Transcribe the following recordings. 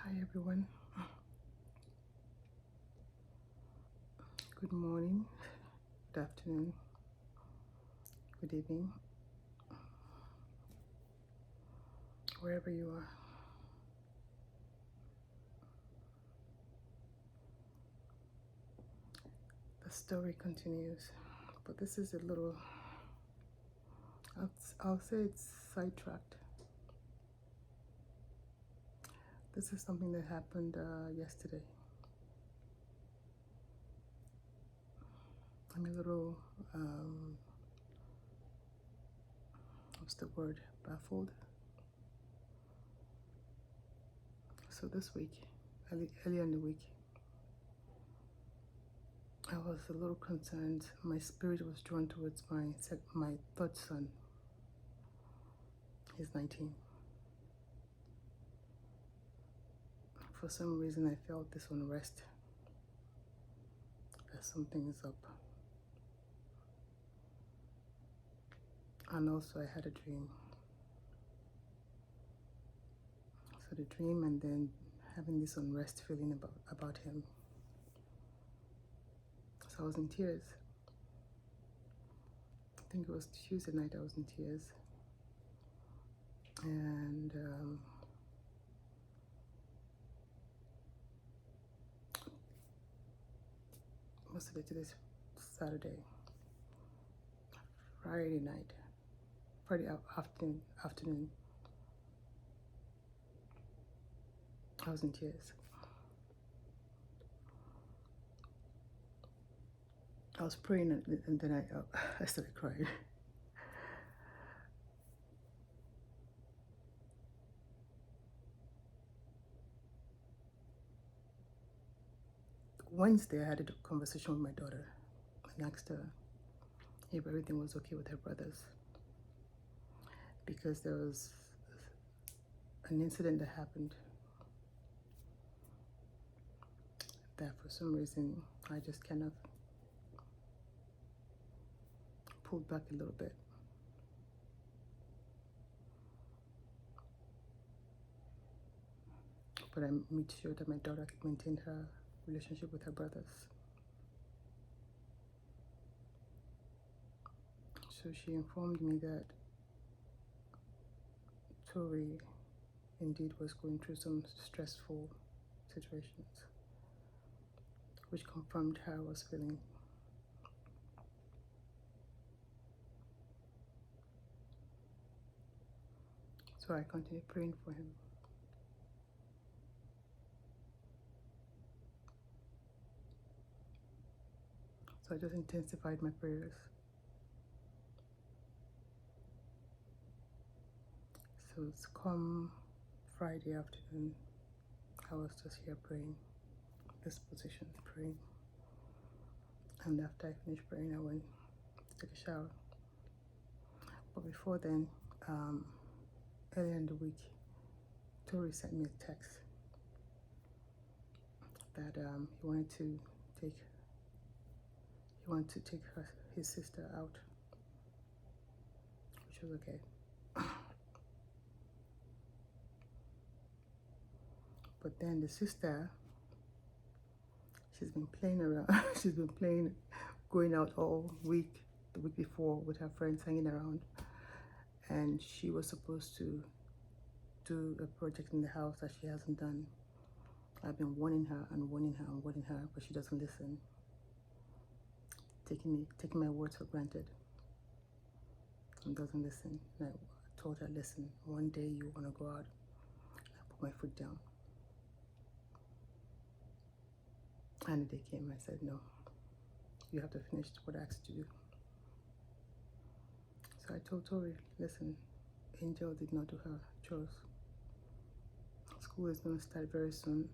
Hi everyone. Good morning, good afternoon, good evening, wherever you are. The story continues, but this is a little, I'll say it's sidetracked. This is something that happened yesterday. I'm a little, what's the word, baffled. So this week, earlier in the week, I was a little concerned. My spirit was drawn towards my third son. He's 19. For some reason, I felt this unrest, that something is up. And also I had a dream. So the dream and then having this unrest feeling about him. So I was in tears. I think it was Tuesday night I was in tears. And what's the day today? Saturday. Friday night. Friday afternoon. I was in tears. I was praying and then I started crying. Wednesday, I had a conversation with my daughter and asked her if everything was okay with her brothers, because there was an incident that happened that for some reason I just kind of pulled back a little bit. But I made sure that my daughter maintained her relationship with her brothers. So she informed me that Tori indeed was going through some stressful situations, which confirmed how I was feeling. So I continued praying for him. So I just intensified my prayers. So it's come Friday afternoon, I was just here praying, this position, praying. And after I finished praying, I went to take a shower. But before then, earlier in the week, Tori sent me a text that he wanted to take his sister out, which was okay. But then the sister, she's been playing around. She's been playing, going out all week, the week before, with her friends, hanging around. And she was supposed to do a project in the house that she hasn't done. I've been warning her and warning her and warning her, but she doesn't listen. Taking my words for granted and doesn't listen. And I told her, listen, one day you want to go out. I put my foot down. And the day came, I said, no, you have to finish what I asked you to do. So I told Tori, listen, Angel did not do her chores. School is going to start very soon.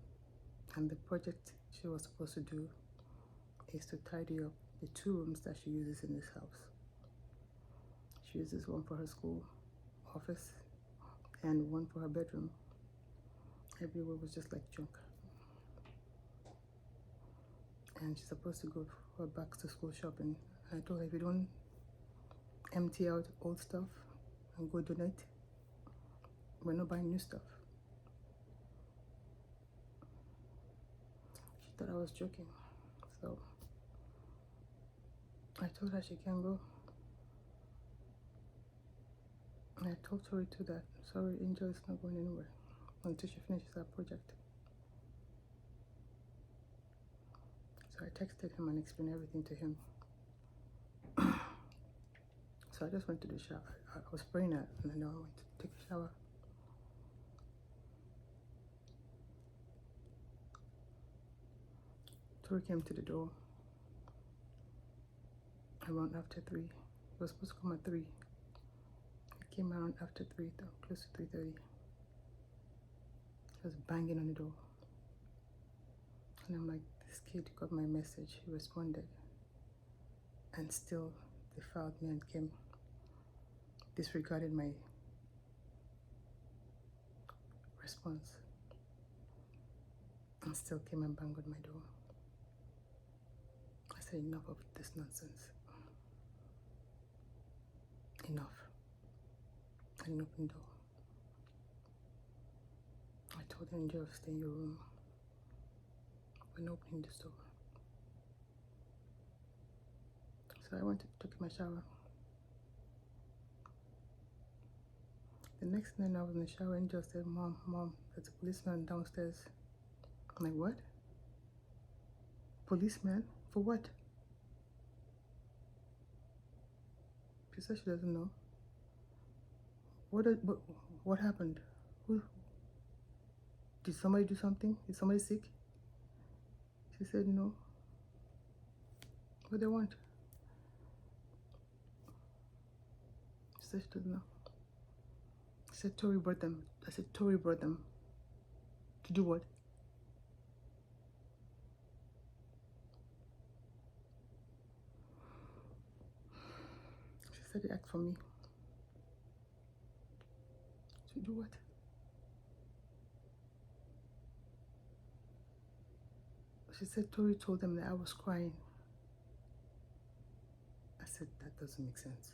And the project she was supposed to do is to tidy up the 2 rooms that she uses in this house. She uses one for her school office and one for her bedroom. Everywhere was just like junk. And she's supposed to go for back to school shopping. I told her, if you don't empty out old stuff and go donate, we're not buying new stuff. thought I was joking. So I told her she can go. And I told Tori too that, sorry, Angel is not going anywhere until she finishes her project. So I texted him and explained everything to him. So I just went to the shower. I was praying and then I went to take a shower. Tori came to the door around after 3. He was supposed to come at 3. He came around after 3, close to 3:30. He was banging on the door. And I'm like, this kid got my message. He responded. And still, they filed me and came, disregarded my response. And still came and banged on my door. I said, enough of this nonsense. Enough. I didn't open the door. I told Angel to stay in your room. We're not opening this door. So I went to take my shower. The next night I was in the shower, Angel said, Mom, there's a policeman downstairs. I'm like, what? Policeman? For what? She said she doesn't know. What happened? Who? Did somebody do something? Is somebody sick? She said no. What do they want? She said she doesn't know. She said Tori brought them. I said Tori brought them. To do what? She said they asked for me. To do what? She said Tori told them that I was crying. I said that doesn't make sense.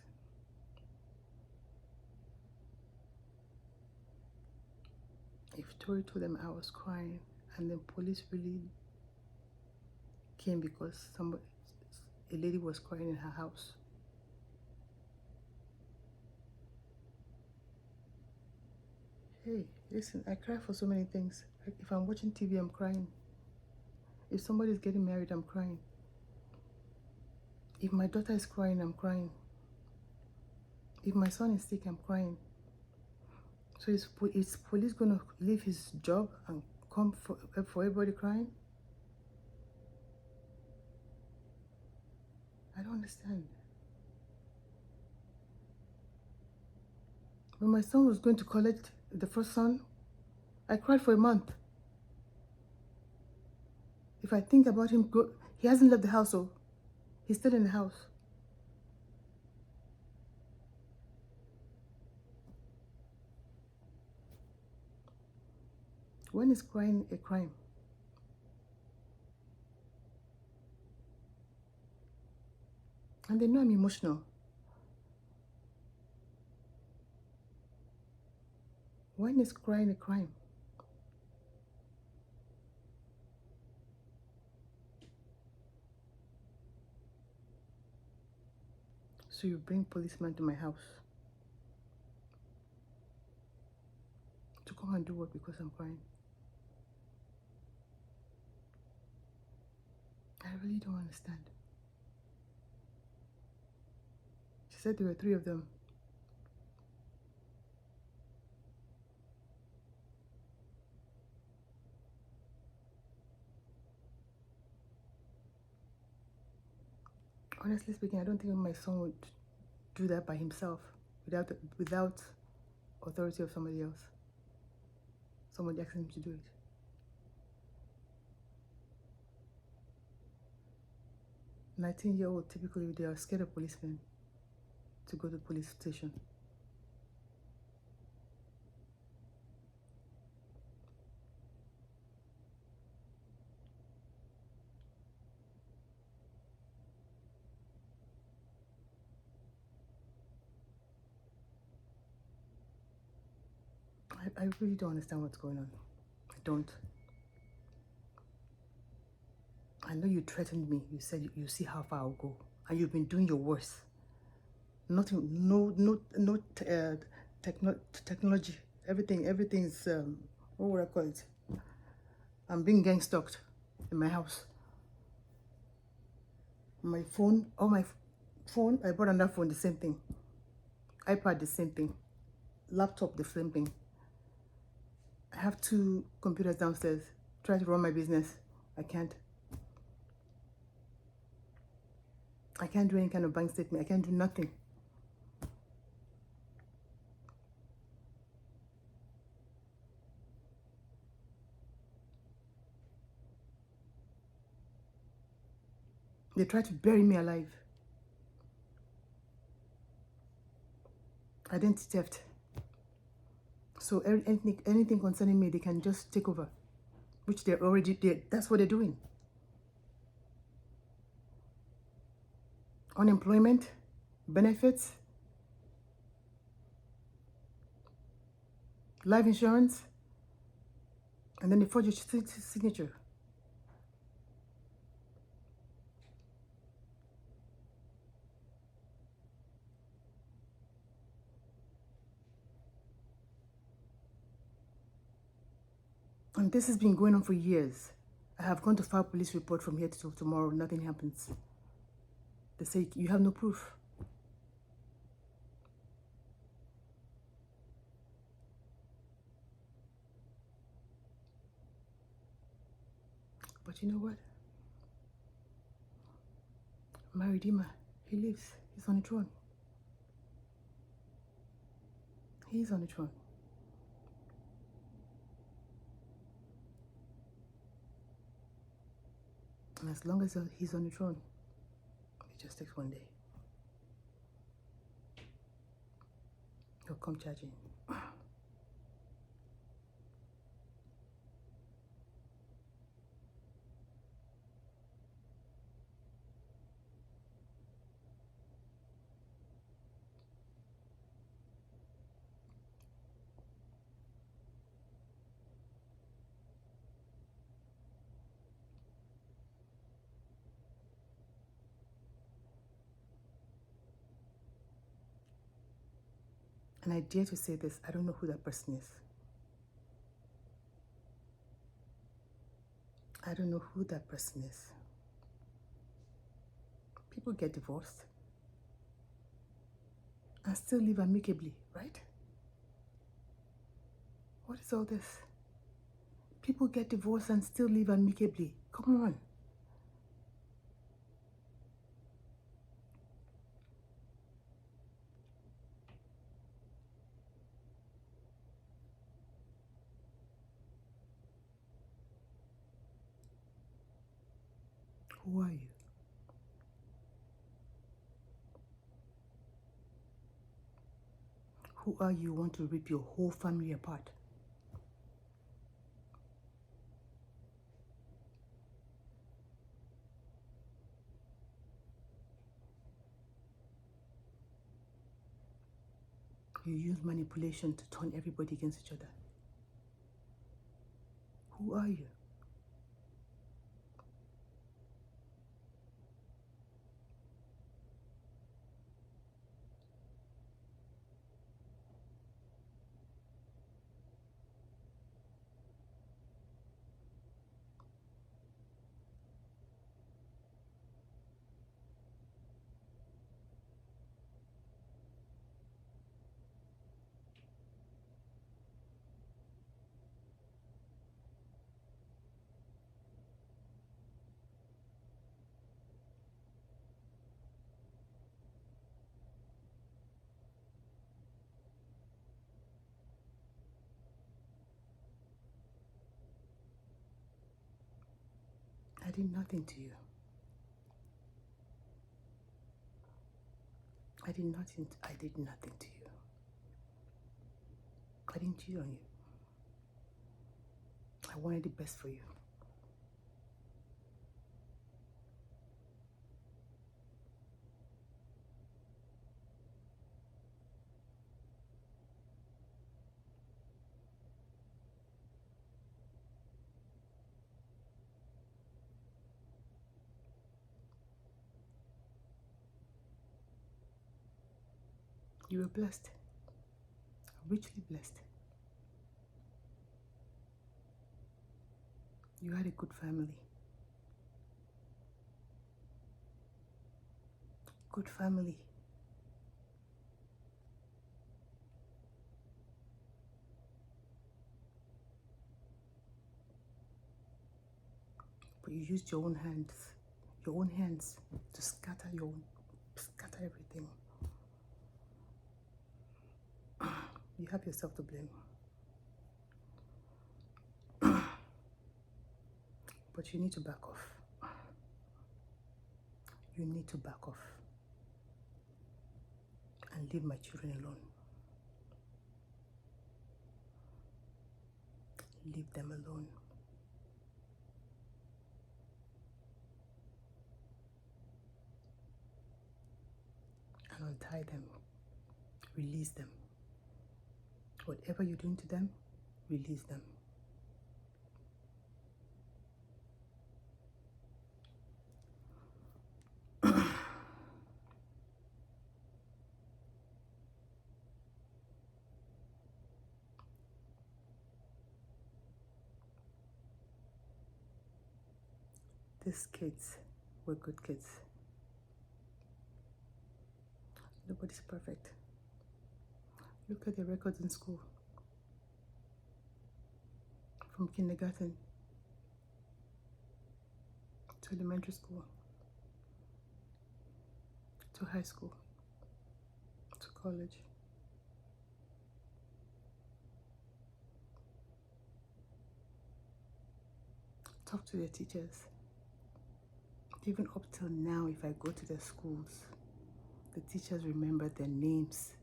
If Tori told them I was crying and the police really came because a lady was crying in her house. Hey, listen, I cry for so many things. Like if I'm watching TV, I'm crying. If somebody's getting married, I'm crying. If my daughter is crying, I'm crying. If my son is sick, I'm crying. So is police going to leave his job and come for everybody crying? I don't understand. When my son was going to collect the first son, I cried for a month. If I think about him, he hasn't left the house, so he's still in the house. When is crying a crime? And they know I'm emotional. When is crying a crime? So you bring policemen to my house to come and do what because I'm crying? I really don't understand. She said there were 3 of them. Honestly speaking, I don't think my son would do that by himself without authority of somebody else. Somebody asking him to do it. A 19-year-old, typically, they are scared of policemen to go to the police station. I really don't understand what's going on. I don't. I know you threatened me. You said you see how far I'll go. And you've been doing your worst. Nothing, technology. Everything's, what would I call it? I'm being gang stalked in my house. My phone, I bought another phone, the same thing. iPad, the same thing. Laptop, the same thing. I have 2 computers downstairs. Try to run my business. I can't. I can't do any kind of bank statement. I can't do nothing. They tried to bury me alive. Identity theft. So anything concerning me, they can just take over, which they're already did. That's what they're doing. Unemployment, benefits, life insurance, and then they forge your signature. And this has been going on for years. I have gone to file police report from here to tomorrow. Nothing happens. They say you have no proof. But you know what? My Redeemer, he lives. He's on the throne. He's on the throne. And as long as he's on the throne, it just takes one day. He'll come charging. And I dare to say this, I don't know who that person is. I don't know who that person is. People get divorced and still live amicably, right? What is all this? People get divorced and still live amicably. Come on. Who are you? Who are you want to rip your whole family apart? You use manipulation to turn everybody against each other. Who are you? I did nothing to you. I did nothing to you. I didn't cheat on you. I wanted the best for you. You were blessed, richly blessed. You had a good family. Good family. But you used your own hands to scatter everything. You have yourself to blame. But you need to back off. You need to back off and leave my children alone. Leave them alone. And untie them. Release them. Whatever you're doing to them, release them. These kids were good kids. Nobody's perfect. Look at their records in school. From kindergarten to elementary school, to high school, to college. Talk to their teachers. Even up till now, if I go to their schools, the teachers remember their names.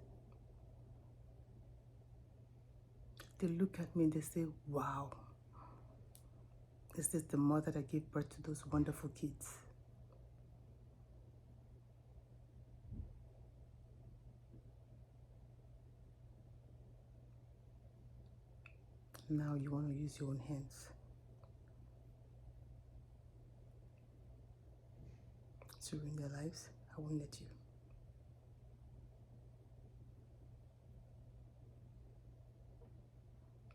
They look at me and they say, wow, is this the mother that gave birth to those wonderful kids? Now you want to use your own hands to ruin their lives? I won't let you.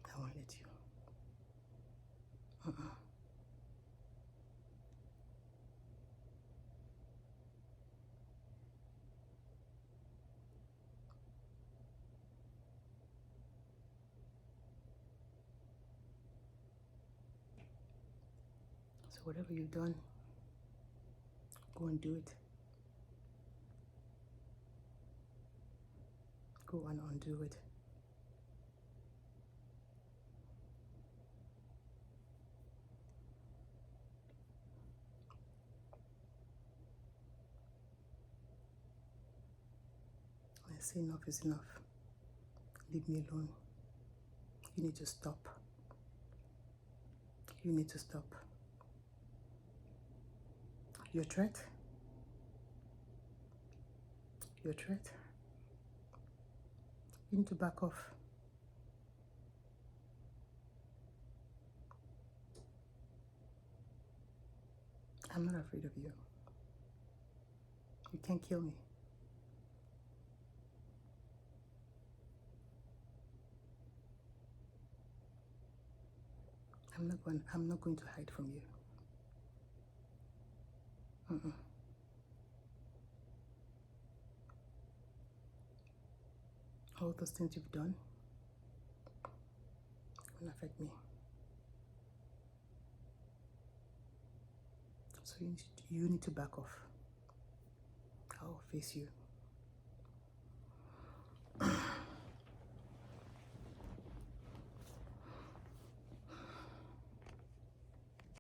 I won't let you. So whatever you've done, go and do it. Go and undo it. I say enough is enough. Leave me alone. You need to stop. You need to stop. Your threat? Your threat? You need to back off. I'm not afraid of you. You can't kill me. I'm not going to hide from you. All those things you've done will affect me. So you need to back off. I'll face you.